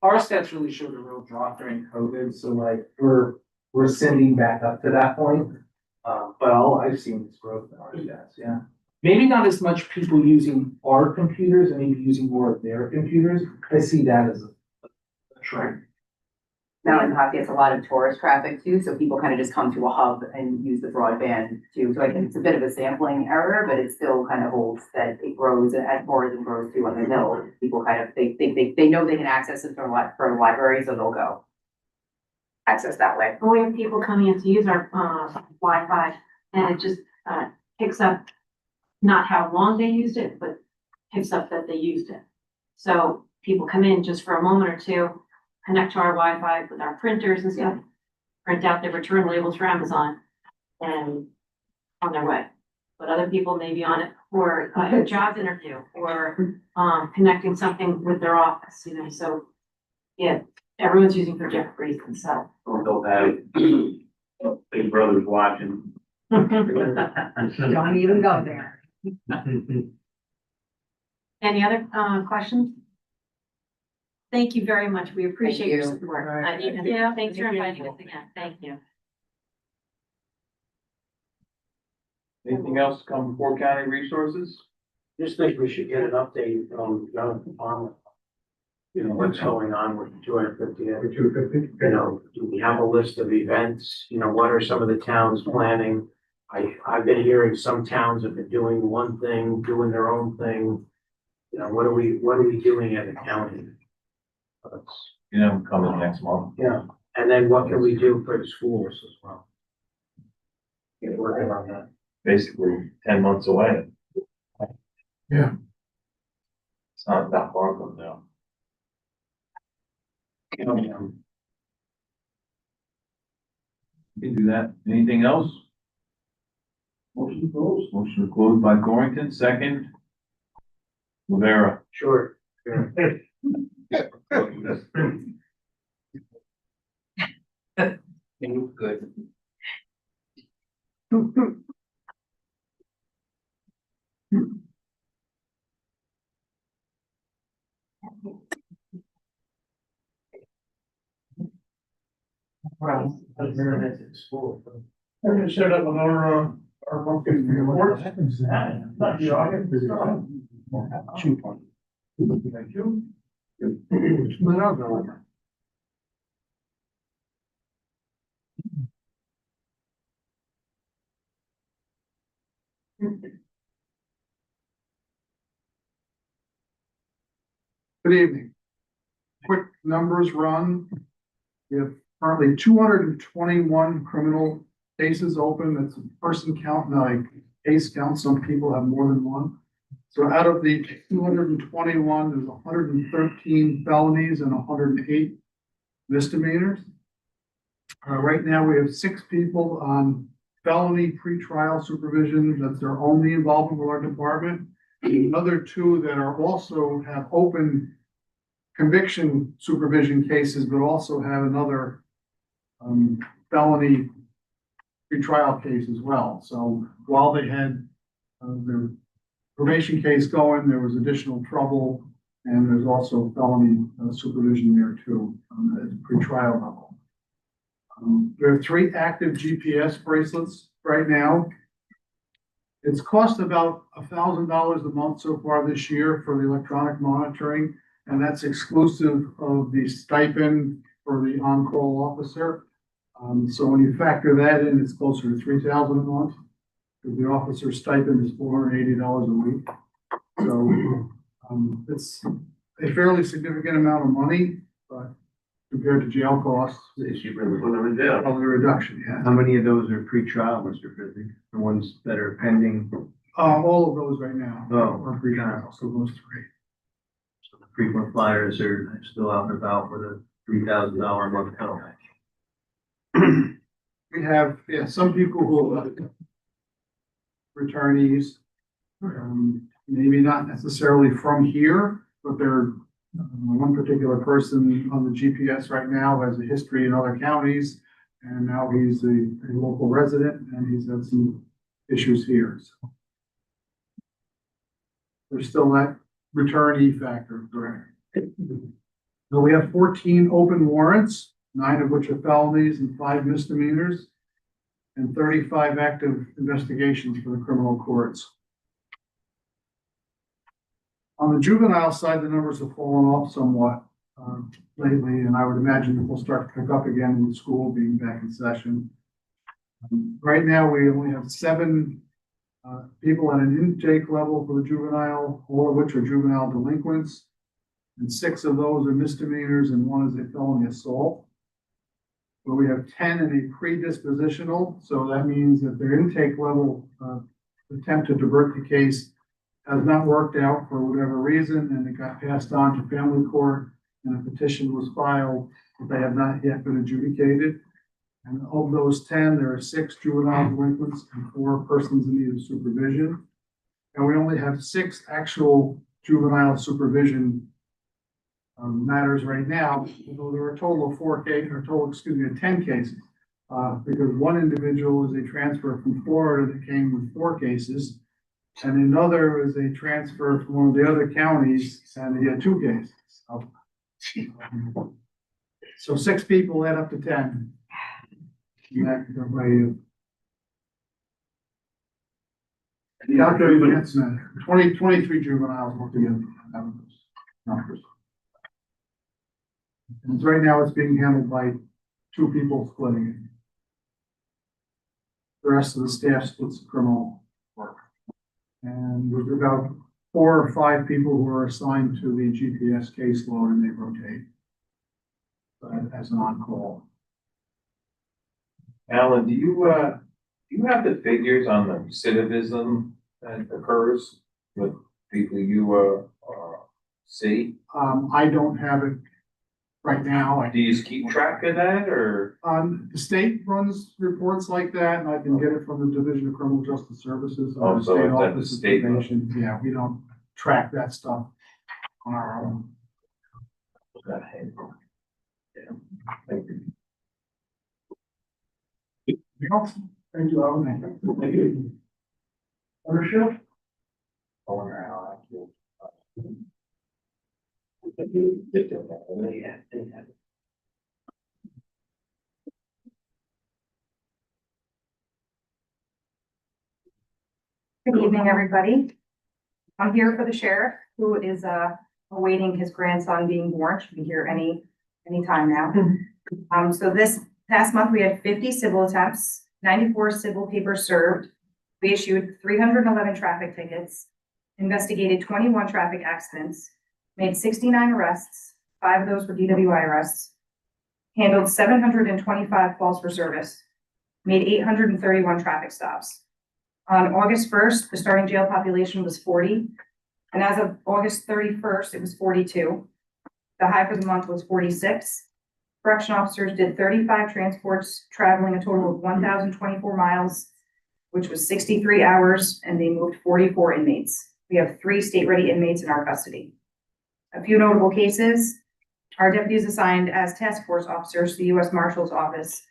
our stats really showed a real drop during COVID, so like we're sending back up to that point. But all I've seen is growth in our stats, yeah. Maybe not as much people using our computers and maybe using more of their computers. I see that as a trend. Mountain Top gets a lot of tourist traffic too, so people kind of just come to a hub and use the broadband too. So I think it's a bit of a sampling error, but it still kind of holds that it grows as tourism grows too on the hill. People kind of, they know they can access it from a library, so they'll go access that way. We have people coming in to use our Wi-Fi, and it just picks up not how long they used it, but picks up that they used it. So people come in just for a moment or two, connect to our Wi-Fi with our printers and stuff, print out their return labels for Amazon, and on their way. but other people may be on it for a job interview or, connecting something with their office, you know, so. Yeah, everyone's using for different reasons, so. Or they'll have big brothers watching. Don't even go there. Any other, questions? Thank you very much. We appreciate your you. support. Right. Yeah, thanks for inviting us again. Thank you. Anything else come before county resources? Just think we should get an update from Jonathan Palmer. You know, what's going on with the 250, you know, do we have a list of events? You know, what are some of the towns planning? I've been hearing some towns have been doing one thing, doing their own thing. You know, what are we doing as a county? You know, coming next month. Yeah, and then what can we do for the schools as well? Get working on that. Basically 10 months away. Yeah. It's not that far from now. We can do that. Anything else? Motion closed. Motion closed by Corrington, second. Rivera. Sure. Good. Well, I'm hearing it in school. We're gonna set up on our pumpkin reports. Not the audience. Thank you. Good evening. Quick numbers run. We have currently 221 criminal cases open. That's a person count, not a case count. Some people have more than one. So out of the 221, there's 113 felonies and 108 misdemeanors. Right now, we have 6 people on felony pretrial supervision. That's their only involvement with our department. Another 2 that are also have open conviction supervision cases, but also have another felony pretrial case as well. So while they had their probation case going, there was additional trouble, and there's also felony supervision there too, at the pretrial level. There are 3 active GPS bracelets right now. It's cost about $1,000 a month so far this year for the electronic monitoring, and that's exclusive of the stipend for the on-call officer. So when you factor that in, it's closer to $3,000 a month. The officer stipend is $480 a week. So it's a fairly significant amount of money, but compared to jail costs, It's cheaper than putting them in jail. probably a reduction, yeah. How many of those are pre-trial, Mr. Frizzy? The ones that are pending? All of those right now Oh. are pre-trial, so those 3. So the frequent flyers are still out and about with a $3,000 a month penalty. We have, yeah, some people who are returnees, maybe not necessarily from here, but they're one particular person on the GPS right now has a history in other counties, and now he's a local resident, and he's had some issues here. So there's still that returnee factor, correct? So we have 14 open warrants, 9 of which are felonies and 5 misdemeanors, and 35 active investigations for the criminal courts. On the juvenile side, the numbers have fallen off somewhat lately, and I would imagine it will start to pick up again with school being back in session. Right now, we only have 7 people at an intake level for the juvenile, all of which are juvenile delinquents, and 6 of those are misdemeanors, and 1 is a felony assault. But we have 10 in a predispositional, so that means that their intake level attempt to divert the case has not worked out for whatever reason, and it got passed on to family court, and a petition was filed, but they have not yet been adjudicated. And of those 10, there are 6 juvenile delinquents and 4 persons in need of supervision. And we only have 6 actual juvenile supervision matters right now, although there are a total of 10 cases. Because one individual is a transfer from Florida that came with 4 cases, and another is a transfer from one of the other counties, and he had 2 cases. So 6 people add up to 10. And that, calculated, that's 23 juveniles altogether. Numbers. And right now it's being handled by 2 people splitting it. The rest of the staff splits criminal work. And there's about 4 or 5 people who are assigned to the GPS caseload and they rotate as an on-call. Alan, do you have the figures on the recidivism that occurs with people you, see? I don't have it right now. Do you keep track of that, or? The state runs reports like that, and I can get it from the Division of Criminal Justice Services. Oh, the so State it's at the Office of state level. Probation. Yeah, we don't track that stuff on our own. Yeah. Thank you. Thank you, Alan. Thank you. Ownership? I wonder how I feel. Good evening, everybody. I'm here for the sheriff, who is awaiting his grandson being born. Should be here any time now. So this past month, we had 50 civil attempts, 94 civil papers served. We issued 311 traffic tickets, investigated 21 traffic accidents, made 69 arrests, 5 of those were DWI arrests, handled 725 calls for service, made 831 traffic stops. On August 1st, the starting jail population was 40, and as of August 31st, it was 42. The high for the month was 46. Correction officers did 35 transports, traveling a total of 1,024 miles, which was 63 hours, and they moved 44 inmates. We have 3 state-ready inmates in our custody. A few notable cases: our deputies assigned as task force officers to the U.S. Marshal's Office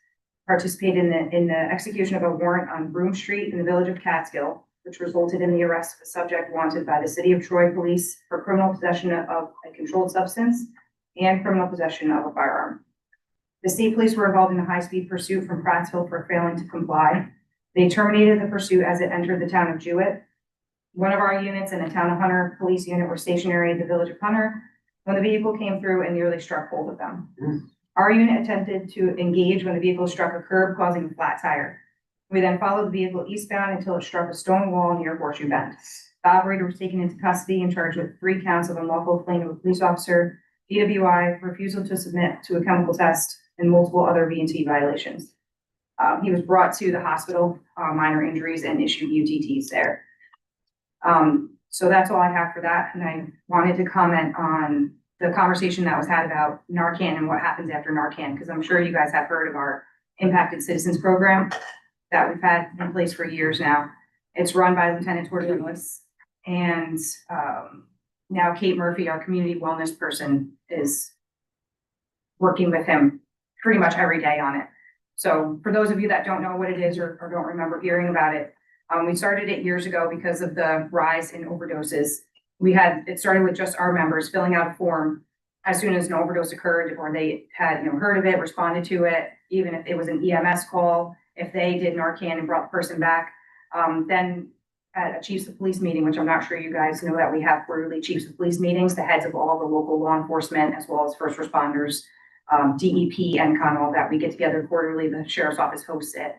participated in the execution of a warrant on Broome Street in the village of Catskill, which resulted in the arrest of a subject wanted by the City of Troy Police for criminal possession of a controlled substance and criminal possession of a firearm. The state police were involved in a high-speed pursuit from Prattsville for failing to comply. They terminated the pursuit as it entered the town of Jewett. One of our units and the town of Hunter police unit were stationary at the village of Hunter when the vehicle came through and nearly struck both of them. Our unit attempted to engage when the vehicle struck a curb, causing a flat tire. We then followed the vehicle eastbound until it struck a stone wall near Horseshoe Bend. The operator was taken into custody and charged with 3 counts of unlawful fleeing of a police officer, DWI, refusal to submit to a chemical test, and multiple other V&T violations. He was brought to the hospital, minor injuries, and issued UTTs there. So that's all I have for that, and I wanted to comment on the conversation that was had about Narcan and what happens after Narcan, because I'm sure you guys have heard of our Impacted Citizens Program that we've had in place for years now. It's run by Lieutenant Tortolis, and now Kate Murphy, our community wellness person, is working with him pretty much every day on it. So for those of you that don't know what it is or don't remember hearing about it, we started it years ago because of the rise in overdoses. It started with just our members filling out a form as soon as an overdose occurred, or they had, heard of it, responded to it, even if it was an EMS call, if they did Narcan and brought the person back. Then at a chiefs of police meeting, which I'm not sure you guys know that we have quarterly chiefs of police meetings, the heads of all the local law enforcement, as well as first responders, DEP, NCON, all that, we get together quarterly, the sheriff's office hosts it.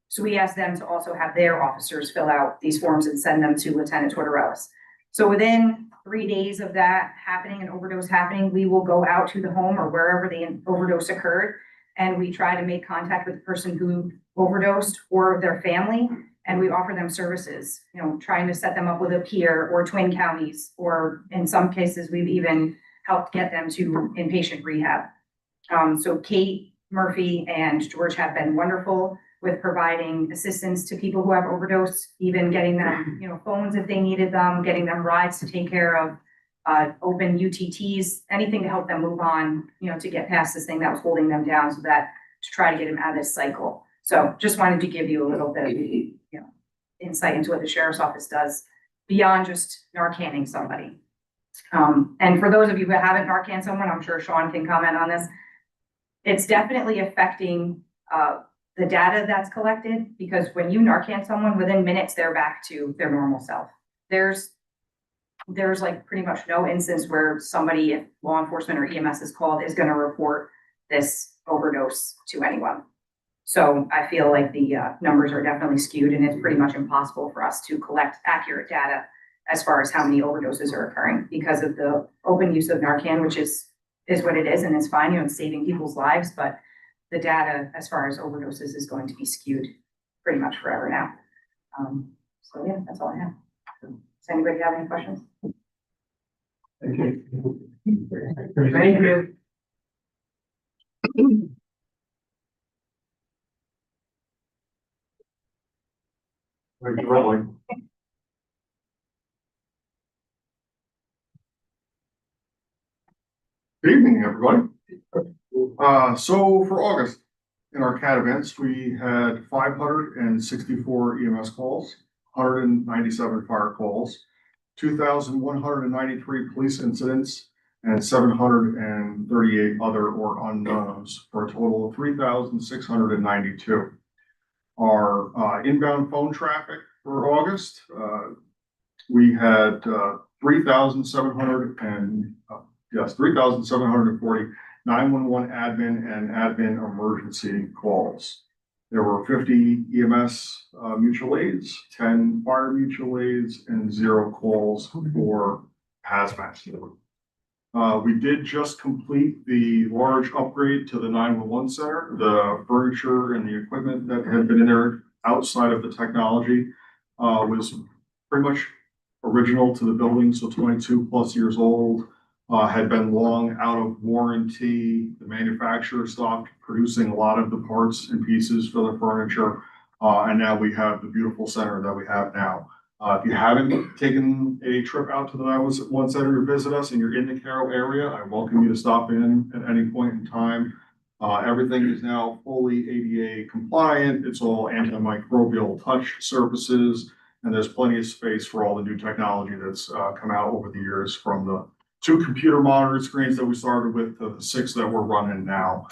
So we asked them to also have their officers fill out these forms and send them to Lieutenant Tortorellis. So within 3 days of that happening, an overdose happening, we will go out to the home or wherever the overdose occurred, and we try to make contact with the person who overdosed or their family, and we offer them services, trying to set them up with a peer or twin counties, or in some cases, we've even helped get them to inpatient rehab. So Kate Murphy and George have been wonderful with providing assistance to people who have overdose, even getting them, phones if they needed them, getting them rides to take care of open UTTs, anything to help them move on, to get past this thing that was holding them down so that to try to get them out of this cycle. So just wanted to give you a little bit of, insight into what the sheriff's office does beyond just Narcanning somebody. And for those of you who haven't Narcan someone, I'm sure Sean can comment on this. It's definitely affecting the data that's collected, because when you Narcan someone, within minutes, they're back to their normal self. There's like pretty much no instance where somebody, if law enforcement or EMS is called, is going to report this overdose to anyone. So I feel like the numbers are definitely skewed, and it's pretty much impossible for us to collect accurate data as far as how many overdoses are occurring because of the open use of Narcan, which is what it is, and it's fine, it's saving people's lives, but the data as far as overdoses is going to be skewed pretty much forever now. So yeah, that's all I have. Does anybody have any questions? Thank you. Thank you. Thank you, Riley. Good evening, everybody. So for August, in our CAT events, we had 564 EMS calls, 197 fire calls, 2,193 police incidents, and 738 other or unknowns, for a total of 3,692. Our inbound phone traffic for August, we had 3,740 911 admin and admin emergency calls. There were 50 EMS mutual aids, 10 fire mutual aids, and 0 calls for hazmat. We did just complete the large upgrade to the 911 center. The furniture and the equipment that had been in there outside of the technology was pretty much original to the building, so 22 plus years old. Had been long out of warranty. The manufacturer stopped producing a lot of the parts and pieces for the furniture. And now we have the beautiful center that we have now. If you haven't taken a trip out to the 911 center to visit us and you're in the Carroll area, I welcome you to stop in at any point in time. Everything is now fully ADA compliant. It's all antimicrobial touch surfaces, and there's plenty of space for all the new technology that's come out over the years, from the 2 computer monitor screens that we started with to the 6 that we're running now.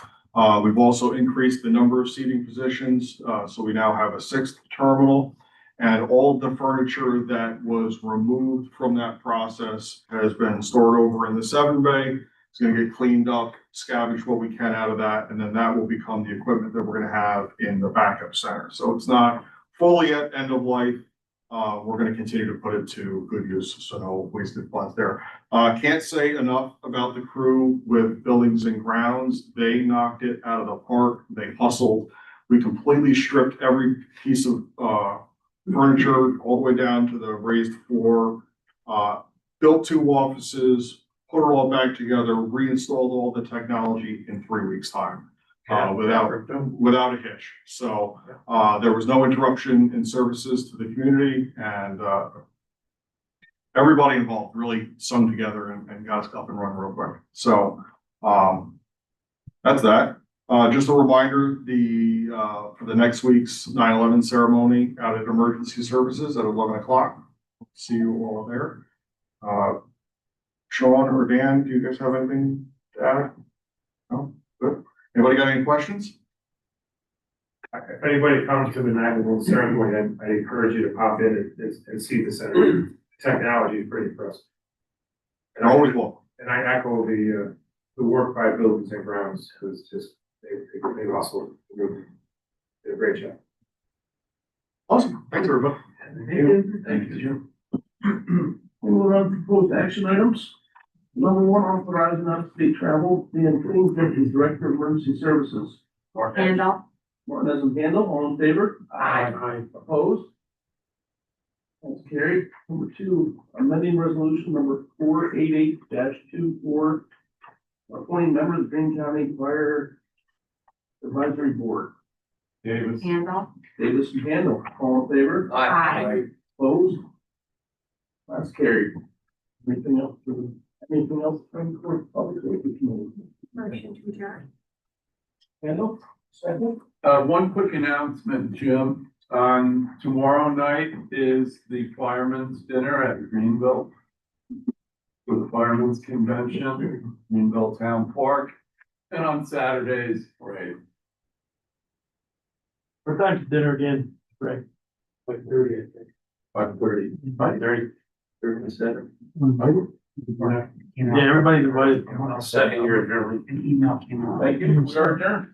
We've also increased the number of seating positions, so we now have a 6th terminal, and all of the furniture that was removed from that process has been stored over in the 7 bay. It's going to get cleaned up, scavenge what we can out of that, and then that will become the equipment that we're going to have in the backup center. So it's not fully at end of life. We're going to continue to put it to good use, so no wasted funds there. Can't say enough about the crew with buildings and grounds. They knocked it out of the park. They hustled. We completely stripped every piece of furniture all the way down to the raised floor, built 2 offices, put it all back together, reinstalled all the technology in 3 weeks' time. Without a hitch. So there was no interruption in services to the community, and everybody involved really sung together and got us up and running real quick. So that's that. Just a reminder, for the next week's 9/11 ceremony out at Emergency Services at 11 o'clock. See you all there. Sean or Dan, do you guys have anything to add? No? Good. Anybody got any questions? If anybody comes to the 911 ceremony, I encourage you to pop in and see the center. The technology is pretty impressive. And Always welcome. And I echo the work by Buildings and Grounds, who's just, they also did a great job. Awesome. Thanks, everybody. Thank you, Jim. Moving on to proposed action items. Number 1, authorizing out-of-state travel. Dan Green, is Director of Emergency Services. Handle. Martin doesn't handle. All in favor? Aye. Opposed? That's carried. Number 2, amending resolution number 488-24, appointing members of Greene County Fire Advisory Board. Davis. Handle. Davis and Handle, all in favor? Aye. Opposed? That's carried. Anything else from the Public Safety Committee? Motion to adjourn. Handle, second? One quick announcement, Jim. Tomorrow night is the Fireman's Dinner at Greenville. For the Fireman's Convention, Greenville Town Park, and on Saturdays, parade. What time's dinner again, Greg? 5:30, I think. 5:30. 5:30. 37. Yeah, everybody's invited. Second year, An email came out. Thank you, we are adjourned.